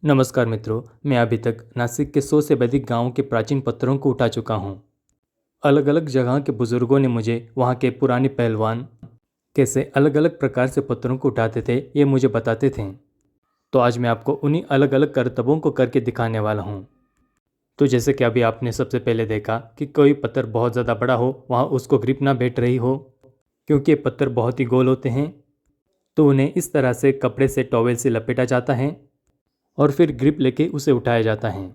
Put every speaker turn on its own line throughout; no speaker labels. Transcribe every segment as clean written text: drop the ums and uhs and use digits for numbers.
नमस्कार मित्रों, मैं अभी तक नासिक के 100 से अधिक गांवों के प्राचीन पत्थरों को उठा चुका हूं। अलग अलग जगह के बुजुर्गों ने मुझे वहां के पुराने पहलवान कैसे अलग अलग प्रकार से पत्थरों को उठाते थे ये मुझे बताते थे। तो आज मैं आपको उन्हीं अलग अलग करतबों को करके दिखाने वाला हूं। तो जैसे कि अभी आपने सबसे पहले देखा कि कोई पत्थर बहुत ज़्यादा बड़ा हो वहाँ उसको ग्रिप ना बैठ रही हो, क्योंकि ये पत्थर बहुत ही गोल होते हैं। तो उन्हें इस तरह से कपड़े से टॉवेल से लपेटा जाता है और फिर ग्रिप लेके उसे उठाया जाता है।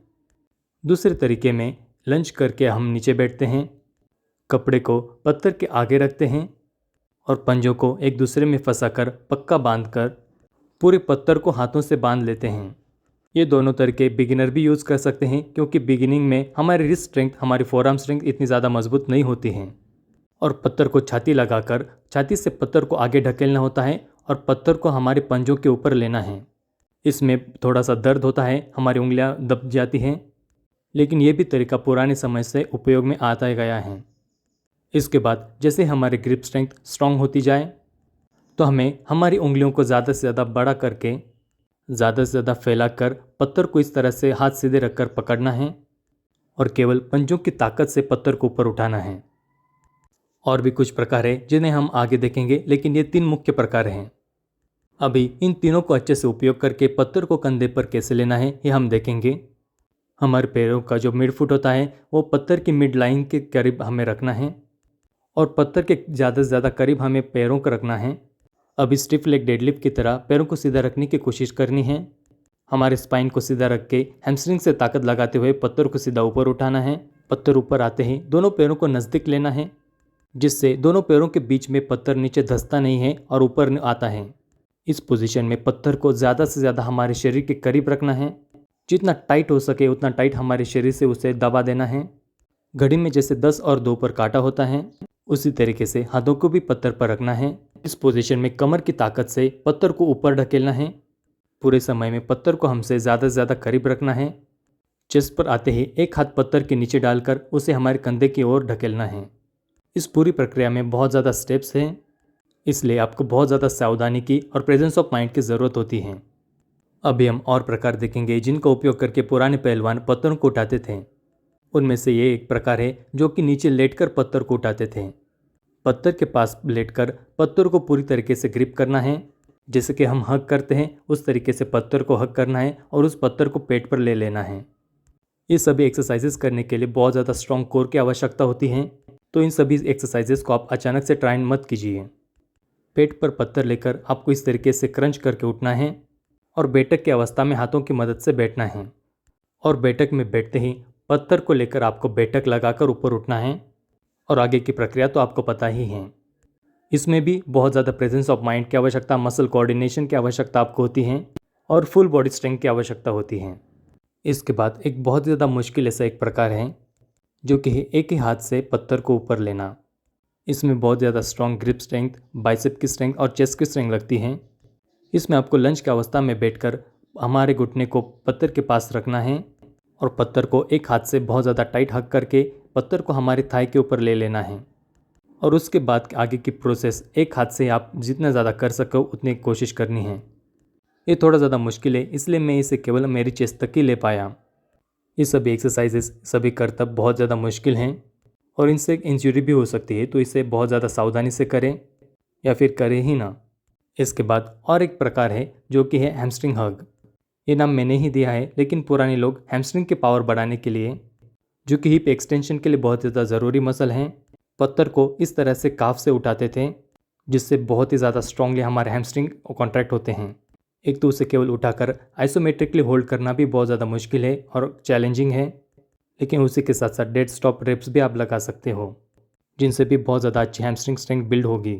दूसरे तरीके में लंच करके हम नीचे बैठते हैं, कपड़े को पत्थर के आगे रखते हैं और पंजों को एक दूसरे में फंसाकर पक्का बांधकर पूरे पत्थर को हाथों से बांध लेते हैं। ये दोनों तरीके बिगिनर भी यूज़ कर सकते हैं, क्योंकि बिगिनिंग में हमारी रिस्ट स्ट्रेंथ, हमारी फोरआर्म स्ट्रेंथ इतनी ज़्यादा मजबूत नहीं होती है और पत्थर को छाती लगाकर छाती से पत्थर को आगे ढकेलना होता है और पत्थर को हमारे पंजों के ऊपर लेना है। इसमें थोड़ा सा दर्द होता है, हमारी उंगलियां दब जाती हैं, लेकिन यह भी तरीका पुराने समय से उपयोग में आता गया है। इसके बाद जैसे हमारी ग्रिप स्ट्रेंथ स्ट्रांग होती जाए तो हमें हमारी उंगलियों को ज़्यादा से ज़्यादा बड़ा करके ज़्यादा से ज़्यादा फैलाकर पत्थर को इस तरह से हाथ सीधे रखकर पकड़ना है और केवल पंजों की ताकत से पत्थर को ऊपर उठाना है। और भी कुछ प्रकार है जिन्हें हम आगे देखेंगे, लेकिन ये 3 मुख्य प्रकार हैं। अभी इन तीनों को अच्छे से उपयोग करके पत्थर को कंधे पर कैसे लेना है ये हम देखेंगे। हमारे पैरों का जो मिड फुट होता है वो पत्थर की मिड लाइन के करीब हमें रखना है और पत्थर के ज़्यादा से ज़्यादा करीब हमें पैरों को रखना है। अभी स्टिफ लेग डेडलिफ्ट की तरह पैरों को सीधा रखने की कोशिश करनी है। हमारे स्पाइन को सीधा रख के हैमस्ट्रिंग से ताकत लगाते हुए पत्थर को सीधा ऊपर उठाना है। पत्थर ऊपर आते ही दोनों पैरों को नज़दीक लेना है, जिससे दोनों पैरों के बीच में पत्थर नीचे धंसता नहीं है और ऊपर आता है। इस पोजीशन में पत्थर को ज़्यादा से ज़्यादा हमारे शरीर के करीब रखना है, जितना टाइट हो सके उतना टाइट हमारे शरीर से उसे दबा देना है। घड़ी में जैसे 10 और 2 पर काटा होता है, उसी तरीके से हाथों को भी पत्थर पर रखना है। इस पोजीशन में कमर की ताकत से पत्थर को ऊपर ढकेलना है। पूरे समय में पत्थर को हमसे ज़्यादा से ज़्यादा करीब रखना है। चेस्ट पर आते ही एक हाथ पत्थर के नीचे डालकर उसे हमारे कंधे की ओर ढकेलना है। इस पूरी प्रक्रिया में बहुत ज़्यादा स्टेप्स हैं, इसलिए आपको बहुत ज़्यादा सावधानी की और प्रेजेंस ऑफ माइंड की ज़रूरत होती है। अभी हम और प्रकार देखेंगे जिनका उपयोग करके पुराने पहलवान पत्थरों को उठाते थे। उनमें से ये एक प्रकार है जो कि नीचे लेटकर पत्थर को उठाते थे। पत्थर के पास लेटकर पत्थर को पूरी तरीके से ग्रिप करना है, जैसे कि हम हग करते हैं उस तरीके से पत्थर को हग करना है और उस पत्थर को पेट पर ले लेना है। ये सभी एक्सरसाइजेस करने के लिए बहुत ज़्यादा स्ट्रॉन्ग कोर की आवश्यकता होती है, तो इन सभी एक्सरसाइजेस को आप अचानक से ट्राई मत कीजिए। पेट पर पत्थर लेकर आपको इस तरीके से क्रंच करके उठना है और बैठक की अवस्था में हाथों की मदद से बैठना है और बैठक में बैठते ही पत्थर को लेकर आपको बैठक लगाकर ऊपर उठना है। और आगे की प्रक्रिया तो आपको पता ही है। इसमें भी बहुत ज़्यादा प्रेजेंस ऑफ माइंड की आवश्यकता, मसल कोऑर्डिनेशन की आवश्यकता आपको होती है और फुल बॉडी स्ट्रेंथ की आवश्यकता होती है। इसके बाद एक बहुत ज़्यादा मुश्किल ऐसा एक प्रकार है जो कि एक ही हाथ से पत्थर को ऊपर लेना। इसमें बहुत ज़्यादा स्ट्रॉन्ग ग्रिप स्ट्रेंथ, बाइसेप की स्ट्रेंथ और चेस्ट की स्ट्रेंथ लगती है। इसमें आपको लंच की अवस्था में बैठकर हमारे घुटने को पत्थर के पास रखना है और पत्थर को एक हाथ से बहुत ज़्यादा टाइट हक करके पत्थर को हमारे थाई के ऊपर ले लेना है। और उसके बाद आगे की प्रोसेस एक हाथ से आप जितना ज़्यादा कर सको उतनी कोशिश करनी है। ये थोड़ा ज़्यादा मुश्किल है, इसलिए मैं इसे केवल मेरी चेस्ट तक ही ले पाया। ये सभी एक्सरसाइजेस, सभी करतब बहुत ज़्यादा मुश्किल हैं और इनसे एक इंजरी भी हो सकती है, तो इसे बहुत ज़्यादा सावधानी से करें या फिर करें ही ना। इसके बाद और एक प्रकार है जो कि है हैमस्ट्रिंग हग। ये नाम मैंने ही दिया है, लेकिन पुराने लोग हैमस्ट्रिंग की पावर बढ़ाने के लिए, जो कि हिप एक्सटेंशन के लिए बहुत ज़्यादा ज़रूरी मसल हैं, पत्थर को इस तरह से काफ से उठाते थे, जिससे बहुत ही ज़्यादा स्ट्रांगली हमारे हैमस्ट्रिंग कॉन्ट्रैक्ट होते हैं। एक तो उसे केवल उठाकर आइसोमेट्रिकली होल्ड करना भी बहुत ज़्यादा मुश्किल है और चैलेंजिंग है, लेकिन उसी के साथ साथ डेड स्टॉप रेप्स भी आप लगा सकते हो, जिनसे भी बहुत ज़्यादा अच्छी हैमस्ट्रिंग स्ट्रेंथ बिल्ड होगी।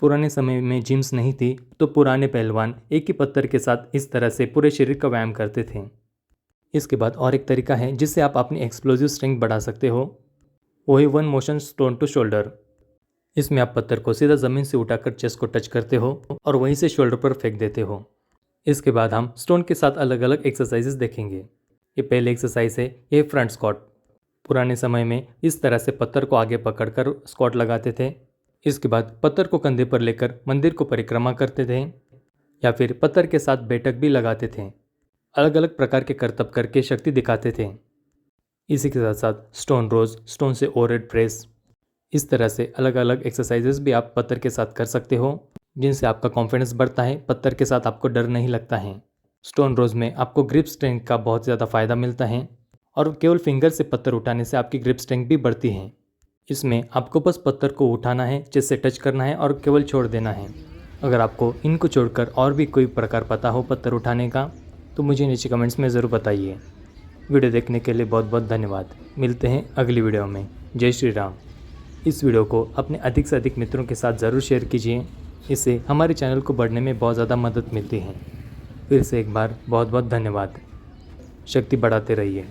पुराने समय में जिम्स नहीं थी, तो पुराने पहलवान एक ही पत्थर के साथ इस तरह से पूरे शरीर का व्यायाम करते थे। इसके बाद और एक तरीका है जिससे आप अपनी एक्सप्लोजिव स्ट्रेंथ बढ़ा सकते हो, वही one motion stone to shoulder. इसमें आप पत्थर को सीधा ज़मीन से उठाकर चेस्ट को टच करते हो और वहीं से शोल्डर पर फेंक देते हो। इसके बाद हम स्टोन के साथ अलग अलग एक्सरसाइजेस देखेंगे। ये पहले एक्सरसाइज है, ये फ्रंट स्क्वाट। पुराने समय में इस तरह से पत्थर को आगे पकड़कर स्क्वाट लगाते थे। इसके बाद पत्थर को कंधे पर लेकर मंदिर को परिक्रमा करते थे या फिर पत्थर के साथ बैठक भी लगाते थे। अलग अलग प्रकार के करतब करके शक्ति दिखाते थे। इसी के साथ साथ स्टोन रोज, स्टोन से ओवरहेड प्रेस, इस तरह से अलग अलग एक्सरसाइजेस भी आप पत्थर के साथ कर सकते हो, जिनसे आपका कॉन्फिडेंस बढ़ता है। पत्थर के साथ आपको डर नहीं लगता है। स्टोन रोज में आपको ग्रिप स्ट्रेंथ का बहुत ज़्यादा फायदा मिलता है और केवल फिंगर से पत्थर उठाने से आपकी ग्रिप स्ट्रेंथ भी बढ़ती है। इसमें आपको बस पत्थर को उठाना है, जिससे टच करना है और केवल छोड़ देना है। अगर आपको इनको छोड़कर और भी कोई प्रकार पता हो पत्थर उठाने का तो मुझे नीचे कमेंट्स में ज़रूर बताइए। वीडियो देखने के लिए बहुत बहुत धन्यवाद। मिलते हैं अगली वीडियो में। जय श्री राम। इस वीडियो को अपने अधिक से अधिक मित्रों के साथ ज़रूर शेयर कीजिए, इससे हमारे चैनल को बढ़ने में बहुत ज़्यादा मदद मिलती है। फिर से एक बार बहुत बहुत धन्यवाद। शक्ति बढ़ाते रहिए।